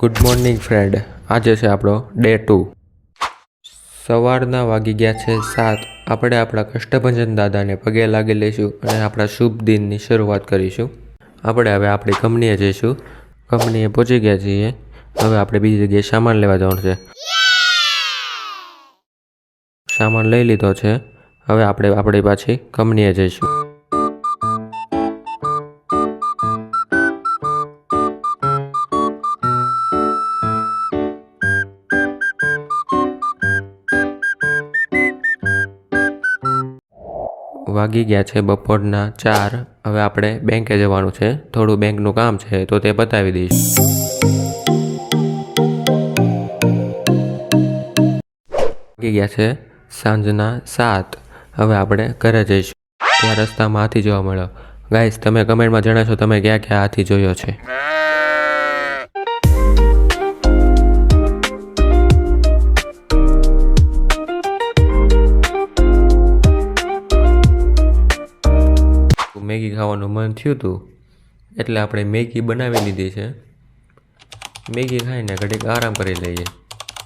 Good morning friend. આજે છે આપણો ડે 2. સવારના વાગી ગયા છે 7. આપણે આપણા કષ્ટભંજન દાદાને પગે લાગી લઈશું અને આપણા શુભ દિનની શરૂઆત કરીશું. આપણે હવે આપણી કંપનીએ જઈશું. કંપનીએ પહોંચી ગયા છીએ. હવે આપણે બીજી જગ્યાએ સામાન લેવા જવાનું છે. સામાન લઈ લીધો છે. હવે આપણે આપણી પાછી કંપનીએ જઈશું. વાગી ગયા છે બપોરના 4. હવે આપણે બેંકે જવાનું છે. થોડું બેંકનું કામ છે તો તે પતાવી દઈશ. વાગી ગયા છે સાંજના 7. હવે આપણે ઘરે જઈશું. ત્યાં રસ્તામાં હાથી જોવા મળ્યો. ગાઈસ, તમે કમેન્ટમાં જણાવશો તમે ક્યાં ક્યાં હાથી જોયો છે. મેગી ખાવાનું મન થયું હતું એટલે આપણે મેગી બનાવી લીધી છે. મેગી ખાઈને ઘડીક આરામ કરી લઈએ.